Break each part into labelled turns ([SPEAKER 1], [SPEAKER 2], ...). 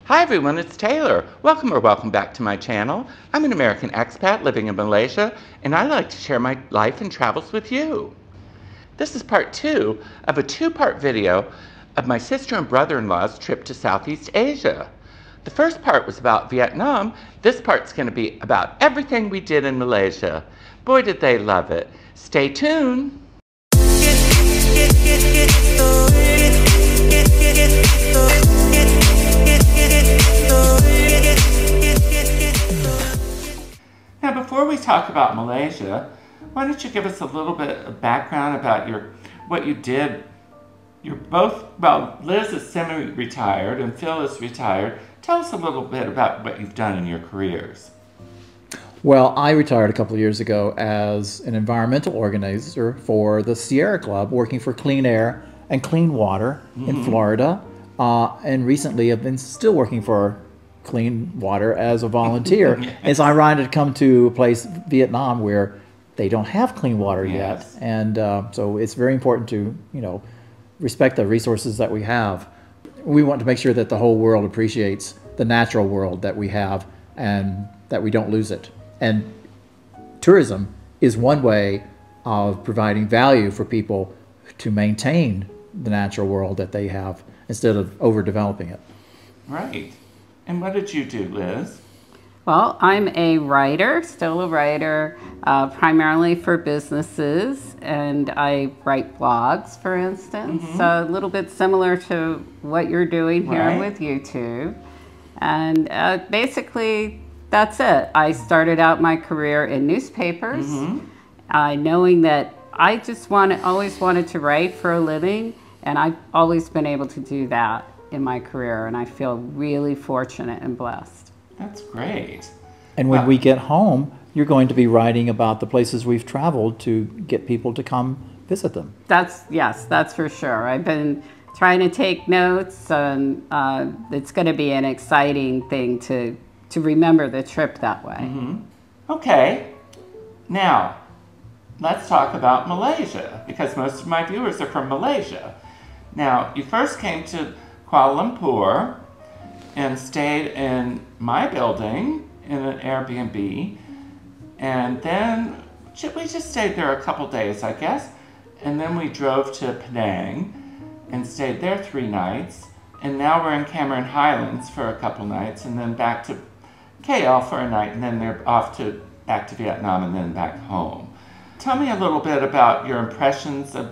[SPEAKER 1] Hi everyone, it's Taylor. Welcome or welcome back to my channel. I'm an American expat living in Malaysia, and I like to share my life and travels with you. This is part 2 of a 2-part video of my sister and brother-in-law's trip to Southeast Asia. The first part was about Vietnam. This part's going to be about everything we did in Malaysia. Boy, did they love it. Stay tuned. Now, before we talk about Malaysia, why don't you give us a little bit of background about what you did? You're both, well, Liz is semi-retired and Phil is retired. Tell us a little bit about what you've done in your careers.
[SPEAKER 2] Well, I retired a couple of years ago as an environmental organizer for the Sierra Club, working for clean air and clean water in Florida. And recently I've been still working for clean water as a volunteer. Yes. It's ironic to come to a place, Vietnam, where they don't have clean water yet. And so it's very important to, respect the resources that we have. We want to make sure that the whole world appreciates the natural world that we have and that we don't lose it. And tourism is one way of providing value for people to maintain the natural world that they have instead of overdeveloping it.
[SPEAKER 1] Right. And what did you do, Liz?
[SPEAKER 3] Well, I'm a writer, still a writer, primarily for businesses, and I write blogs, for instance. So a little bit similar to what you're doing here with YouTube. And basically, that's it. I started out my career in newspapers, knowing that I just always wanted to write for a living, and I've always been able to do that in my career, and I feel really fortunate and blessed.
[SPEAKER 1] That's great.
[SPEAKER 2] And when we get home, you're going to be writing about the places we've traveled to get people to come visit them.
[SPEAKER 3] Yes, that's for sure. I've been trying to take notes, and it's going to be an exciting thing to remember the trip that way.
[SPEAKER 1] Okay, now let's talk about Malaysia, because most of my viewers are from Malaysia. Now, you first came to Kuala Lumpur and stayed in my building in an Airbnb, and then we just stayed there a couple days, I guess, and then we drove to Penang and stayed there 3 nights, and now we're in Highlands for a couple nights, and then back to KL for a night, and then they're off back to Vietnam and then back home. Tell me a little bit about your impressions of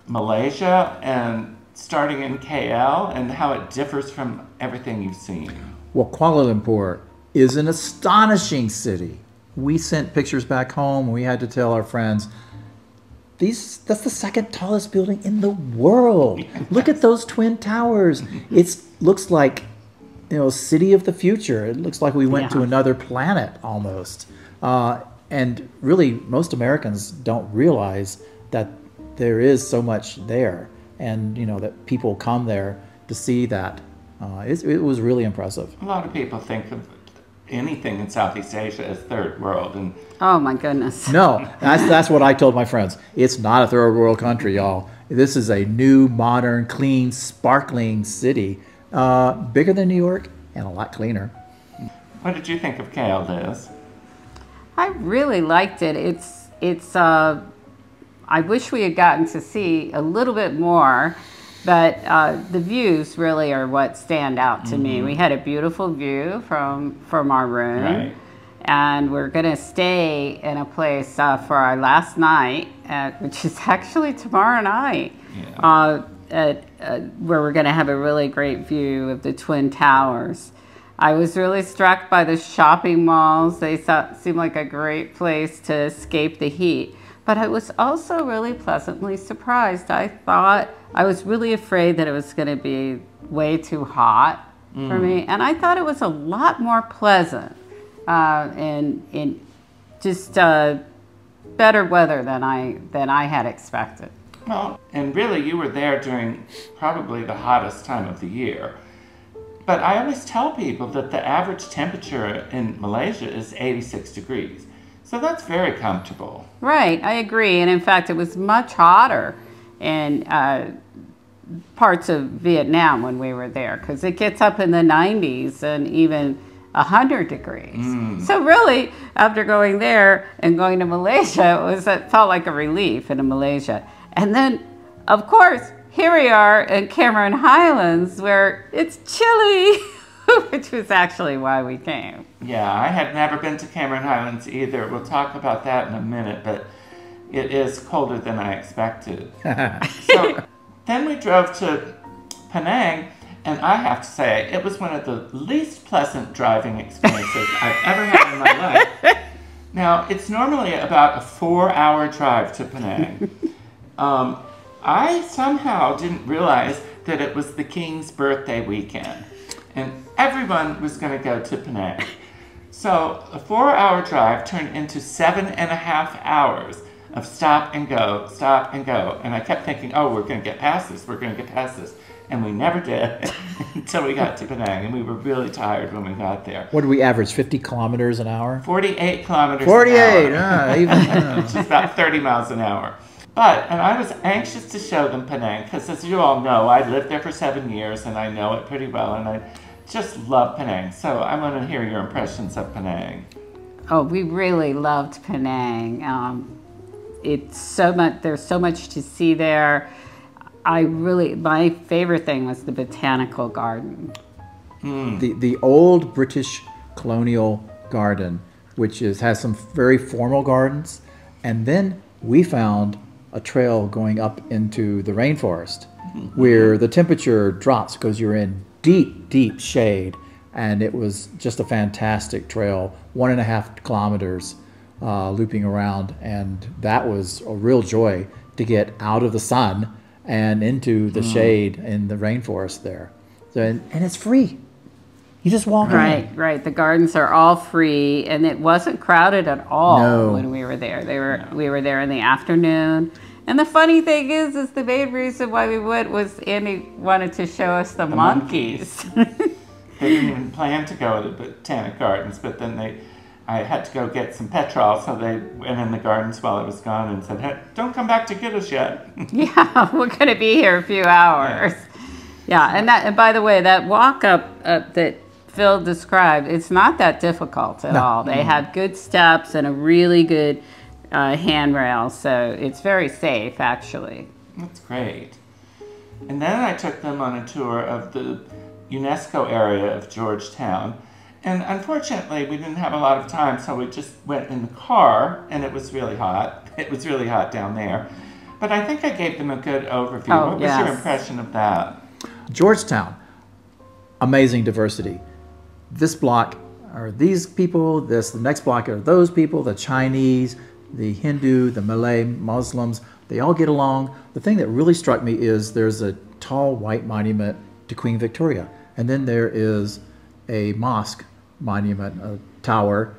[SPEAKER 1] Malaysia and starting in KL and how it differs from everything you've seen.
[SPEAKER 2] Well, Kuala Lumpur is an astonishing city. We sent pictures back home. We had to tell our friends, that's the second tallest building in the world. Yes. Look at those twin towers. It looks like, city of the future. It looks like we went to another planet almost. And really, most Americans don't realize that there is so much there, and that people come there to see that. It was really impressive.
[SPEAKER 1] A lot of people think of anything in Southeast Asia as third world, and
[SPEAKER 3] oh my goodness.
[SPEAKER 2] No, that's what I told my friends. It's not a third world country, y'all. This is a new, modern, clean, sparkling city, bigger than New York and a lot cleaner.
[SPEAKER 1] What did you think of KL, Liz?
[SPEAKER 3] I really liked it. It's I wish we had gotten to see a little bit more, but the views really are what stand out to me. We had a beautiful view from our room, and we're going to stay in a place for our last night, which is actually tomorrow night, where we're going to have a really great view of the Twin Towers. I was really struck by the shopping malls. They seemed like a great place to escape the heat. But I was also really pleasantly surprised. I was really afraid that it was going to be way too hot for me. And I thought it was a lot more pleasant and just better weather than I had expected.
[SPEAKER 1] Well, and really you were there during probably the hottest time of the year. But I always tell people that the average temperature in Malaysia is 86 degrees. So that's very comfortable.
[SPEAKER 3] Right, I agree. And in fact, it was much hotter in parts of Vietnam when we were there, because it gets up in the 90s and even 100 degrees. So really, after going there and going to Malaysia, it felt like a relief in Malaysia. And then, of course, here we are in Cameron Highlands, where it's chilly, which was actually why we came.
[SPEAKER 1] Yeah, I had never been to Cameron Highlands either. We'll talk about that in a minute, but it is colder than I expected. So then we drove to Penang, and I have to say, it was one of the least pleasant driving experiences I've ever had in my life. Now, it's normally about a 4-hour drive to Penang. I somehow didn't realize that it was the King's birthday weekend, and everyone was going to go to Penang. So a 4-hour drive turned into 7.5 hours of stop and go, and I kept thinking, oh, we're going to get past this, and we never did until we got to Penang, and we were really tired when we got there.
[SPEAKER 2] What did we average, 50 kilometers an hour?
[SPEAKER 1] 48 kilometers
[SPEAKER 2] 48,
[SPEAKER 1] an hour. Which is about 30 miles an hour. And I was anxious to show them Penang, because as you all know, I lived there for 7 years, and I know it pretty well, and I just love Penang. So I want to hear your impressions of Penang.
[SPEAKER 3] Oh, we really loved Penang. It's so much. There's so much to see there. My favorite thing was the botanical garden.
[SPEAKER 2] The old British colonial garden, which has some very formal gardens, and then we found a trail going up into the rainforest where the temperature drops because you're in deep shade, and it was just a fantastic trail, 1.5 kilometers looping around, and that was a real joy to get out of the sun and into the shade in the rainforest there. So, and it's free. You just walk in.
[SPEAKER 3] Right. The gardens are all free, and it wasn't crowded at all when we were there. We were there in the afternoon. And the funny thing is the main reason why we went was Andy wanted to show us the monkeys.
[SPEAKER 1] They didn't even plan to go to the Botanic Gardens, but then I had to go get some petrol, so they went in the gardens while I was gone and said, hey, don't come back to get us yet.
[SPEAKER 3] Yeah, we're going to be here a few hours. Yeah, and by the way, that walk up that Phil described, it's not that difficult at all. They have good steps and a really good handrail, so it's very safe, actually.
[SPEAKER 1] That's great. And then I took them on a tour of the UNESCO area of Georgetown. And unfortunately, we didn't have a lot of time, so we just went in the car, and it was really hot. It was really hot down there. But I think I gave them a good overview. What was your impression of that?
[SPEAKER 2] Georgetown, amazing diversity. This block are these people, the next block are those people, the Chinese, the Hindu, the Malay, Muslims, they all get along. The thing that really struck me is there's a tall white monument to Queen Victoria, and then there is a mosque monument, a tower,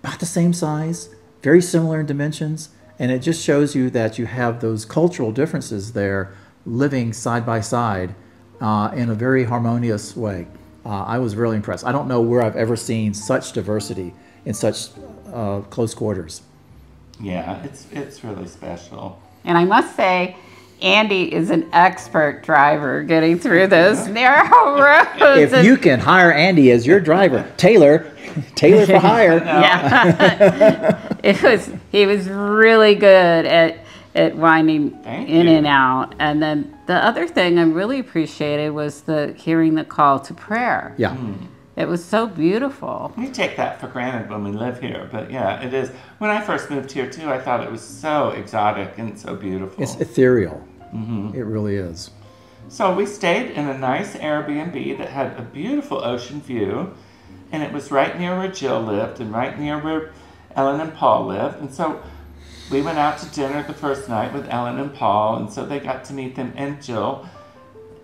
[SPEAKER 2] about the same size, very similar in dimensions, and it just shows you that you have those cultural differences there living side by side in a very harmonious way. I was really impressed. I don't know where I've ever seen such diversity in such close quarters. Yeah,
[SPEAKER 1] it's really special.
[SPEAKER 3] And I must say, Andy is an expert driver getting through those narrow roads.
[SPEAKER 2] If you can hire Andy as your driver, Taylor for hire.
[SPEAKER 3] Yeah, he was really good at winding in and out. And then the other thing I really appreciated was hearing the call to prayer.
[SPEAKER 2] Yeah.
[SPEAKER 3] It was so beautiful.
[SPEAKER 1] We take that for granted when we live here, but yeah, it is. When I first moved here too, I thought it was so exotic and so beautiful.
[SPEAKER 2] It's ethereal. It really is.
[SPEAKER 1] So we stayed in a nice Airbnb that had a beautiful ocean view, and it was right near where Jill lived and right near where Ellen and Paul lived. And so we went out to dinner the first night with Ellen and Paul, and so they got to meet them and Jill,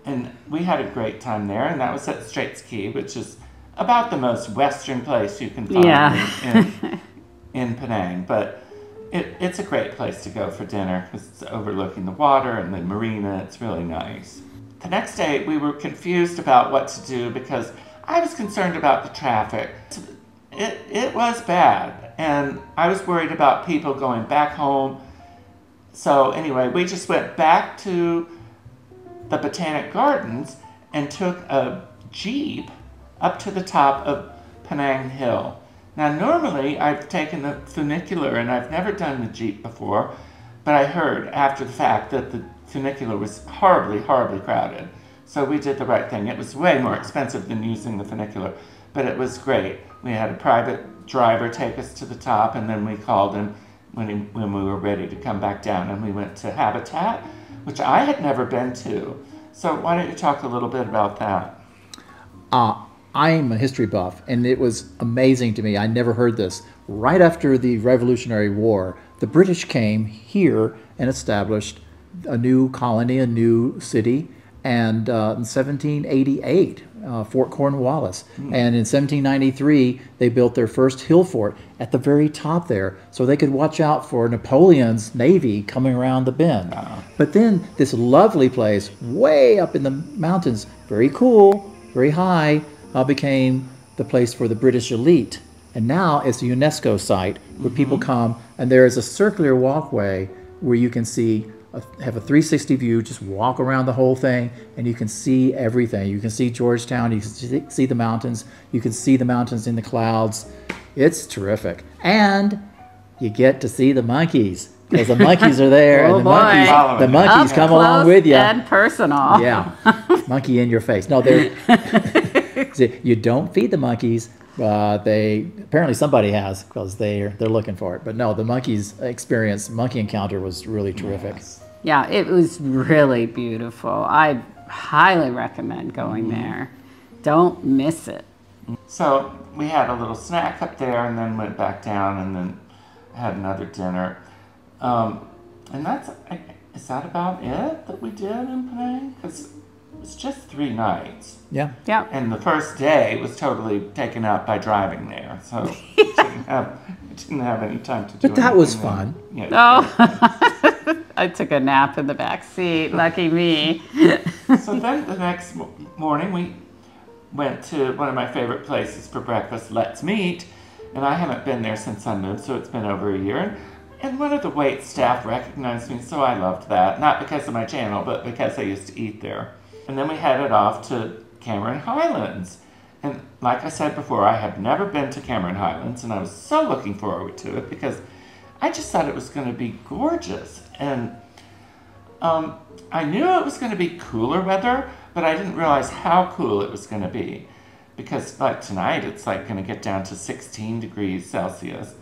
[SPEAKER 1] and we had a great time there. And that was at Straits Key, which is about the most western place you can find in Penang, but it's a great place to go for dinner because it's overlooking the water and the marina. It's really nice. The next day we were confused about what to do because I was concerned about the traffic. It was bad, and I was worried about people going back home. So anyway, we just went back to the Botanic Gardens and took a Jeep up to the top of Penang Hill. Now, normally I've taken the funicular and I've never done the Jeep before, but I heard after the fact that the funicular was horribly, horribly crowded. So we did the right thing. It was way more expensive than using the funicular, but it was great. We had a private driver take us to the top, and then we called him when we were ready to come back down, and we went to Habitat, which I had never been to. So why don't you talk a little bit about that?
[SPEAKER 2] I'm a history buff, and it was amazing to me. I never heard this. Right after the Revolutionary War, the British came here and established a new colony, a new city, and in 1788, Fort Cornwallis. And in 1793, they built their first hill fort at the very top there, so they could watch out for Napoleon's navy coming around the bend. But then this lovely place, way up in the mountains, very cool, very high, became the place for the British elite. And now it's a UNESCO site where people come, and there is a circular walkway where you can see, have a 360 view, just walk around the whole thing, and you can see everything. You can see Georgetown, you can see the mountains, you can see the mountains in the clouds. It's terrific. And you get to see the monkeys, because the monkeys are there,
[SPEAKER 3] Oh,
[SPEAKER 2] and
[SPEAKER 3] boy.
[SPEAKER 2] the monkeys
[SPEAKER 3] Up
[SPEAKER 2] come along
[SPEAKER 3] close
[SPEAKER 2] with you.
[SPEAKER 3] and personal.
[SPEAKER 2] Yeah, monkey in your face. No, they're see, you don't feed the monkeys. They apparently somebody has, because they're looking for it. But no, the monkeys experience, monkey encounter was really terrific.
[SPEAKER 3] Yeah, it was really beautiful. I highly recommend going there. Don't miss it.
[SPEAKER 1] So we had a little snack up there and then went back down and then had another dinner. And is that about it that we did in Penang? Because it was just 3 nights.
[SPEAKER 2] Yeah.
[SPEAKER 3] Yeah.
[SPEAKER 1] And the first day was totally taken up by driving there. So didn't have any time to do
[SPEAKER 2] But that was
[SPEAKER 1] anything
[SPEAKER 2] fun.
[SPEAKER 1] there. Yeah,
[SPEAKER 3] Oh, I took a nap in the back seat. Lucky me.
[SPEAKER 1] So then the next morning we went to one of my favorite places for breakfast, Let's Meet. And I haven't been there since I moved, so it's been over a year. And one of the wait staff recognized me, so I loved that. Not because of my channel, but because I used to eat there. And then we headed off to Cameron Highlands. And like I said before, I had never been to Cameron Highlands, and I was so looking forward to it because I just thought it was going to be gorgeous. And I knew it was going to be cooler weather, but I didn't realize how cool it was going to be. Because like tonight, it's like going to get down to 16 degrees Celsius,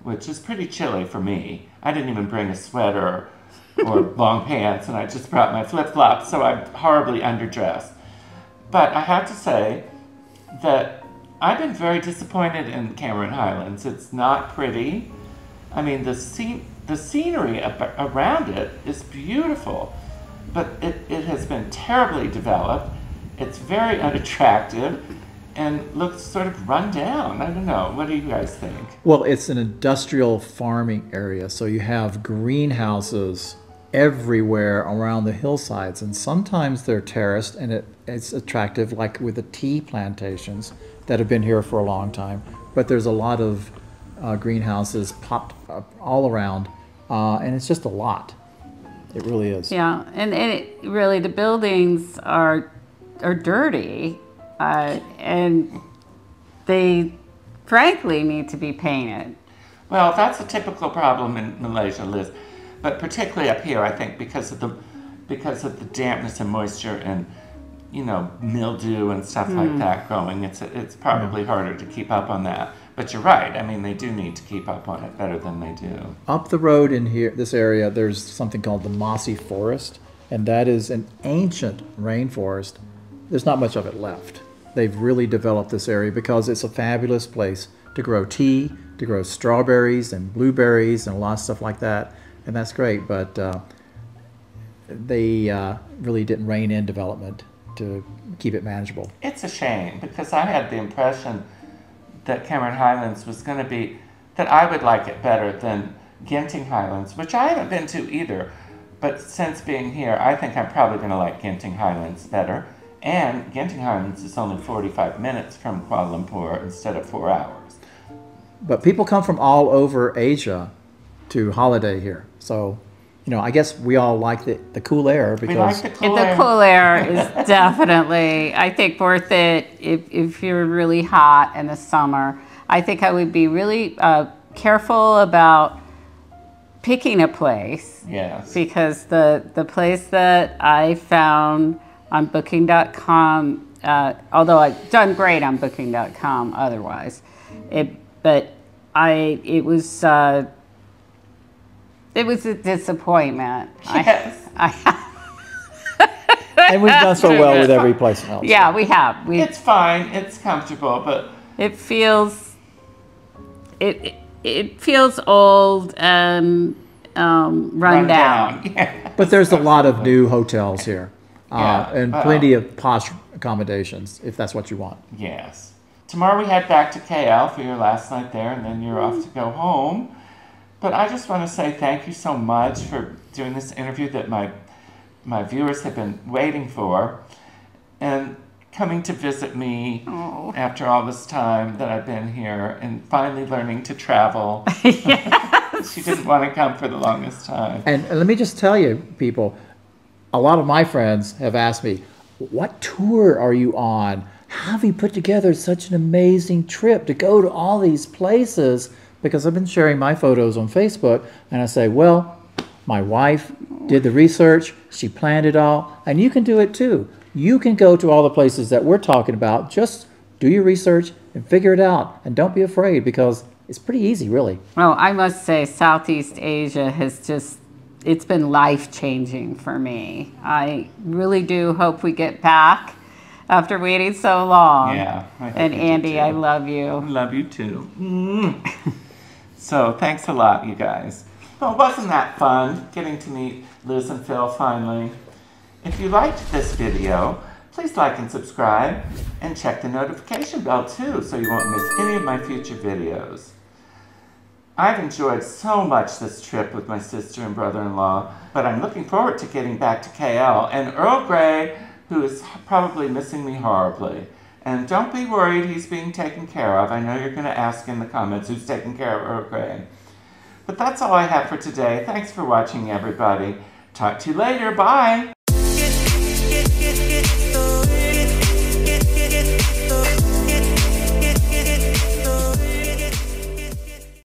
[SPEAKER 1] which is pretty chilly for me. I didn't even bring a sweater or long pants, and I just brought my flip-flops, so I'm horribly underdressed. But I have to say that I've been very disappointed in Cameron Highlands. It's not pretty. I mean, the scenery around it is beautiful, but it has been terribly developed. It's very unattractive and looks sort of run down. I don't know. What do you guys think?
[SPEAKER 2] Well, it's an industrial farming area, so you have greenhouses everywhere around the hillsides, and sometimes they're terraced, and it's attractive, like with the tea plantations that have been here for a long time. But there's a lot of greenhouses popped up all around, and it's just a lot. It really is.
[SPEAKER 3] Yeah, and it really, the buildings are dirty, and they frankly need to be painted.
[SPEAKER 1] Well, that's a typical problem in Malaysia, Liz. But particularly up here, I think because of the dampness and moisture and, you know, mildew and stuff like that growing, it's probably harder to keep up on that. But you're right. I mean, they do need to keep up on it better than they do.
[SPEAKER 2] Up the road in here, this area, there's something called the Mossy Forest, and that is an ancient rainforest. There's not much of it left. They've really developed this area because it's a fabulous place to grow tea, to grow strawberries and blueberries and a lot of stuff like that. And that's great, but they really didn't rein in development to keep it manageable.
[SPEAKER 1] It's a shame because I had the impression that Cameron Highlands was going to be, that I would like it better than Genting Highlands, which I haven't been to either. But since being here, I think I'm probably going to like Genting Highlands better. And Genting Highlands is only 45 minutes from Kuala Lumpur instead of 4 hours.
[SPEAKER 2] But people come from all over Asia to holiday here. So I guess we all like the cool air
[SPEAKER 1] We like
[SPEAKER 2] because
[SPEAKER 1] the cool
[SPEAKER 3] The
[SPEAKER 1] air.
[SPEAKER 3] cool air is definitely, I think, worth it if you're really hot in the summer. I think I would be really careful about picking a place.
[SPEAKER 1] Yes.
[SPEAKER 3] Because the place that I found on Booking.com, although I've done great on Booking.com otherwise, it was a disappointment.
[SPEAKER 1] Yes.
[SPEAKER 2] and we've done so well with every place else.
[SPEAKER 3] Yeah, we have.
[SPEAKER 1] It's fine. It's comfortable, but
[SPEAKER 3] It feels it feels old and run down.
[SPEAKER 1] Yeah.
[SPEAKER 2] But there's a lot of new hotels here,
[SPEAKER 1] Yeah,
[SPEAKER 2] and
[SPEAKER 1] well.
[SPEAKER 2] plenty of posh accommodations if that's what you want.
[SPEAKER 1] Yes. Tomorrow we head back to KL for your last night there, and then you're off to go home. But I just want to say thank you so much for doing this interview that my viewers have been waiting for, and coming to visit me after all this time that I've been here, and finally learning to travel. She didn't want to come for the longest time.
[SPEAKER 2] And let me just tell you, people, a lot of my friends have asked me, what tour are you on? How have you put together such an amazing trip to go to all these places? Because I've been sharing my photos on Facebook, and I say, well, my wife did the research, she planned it all, and you can do it too. You can go to all the places that we're talking about. Just do your research and figure it out, and don't be afraid, because it's pretty easy, really.
[SPEAKER 3] Well, I must say Southeast Asia it's been life-changing for me. I really do hope we get back after waiting so long.
[SPEAKER 1] Yeah. I hope
[SPEAKER 3] And
[SPEAKER 1] you do
[SPEAKER 3] Andy,
[SPEAKER 1] too.
[SPEAKER 3] I love you.
[SPEAKER 1] I love you too. So thanks a lot, you guys. Well, wasn't that fun getting to meet Liz and Phil finally? If you liked this video, please like and subscribe, and check the notification bell too so you won't miss any of my future videos. I've enjoyed so much this trip with my sister and brother-in-law, but I'm looking forward to getting back to KL and Earl Grey, who is probably missing me horribly. And don't be worried, he's being taken care of. I know you're going to ask in the comments who's taking care of Earl Grey. But that's all I have for today. Thanks for watching, everybody. Talk to you later. Bye.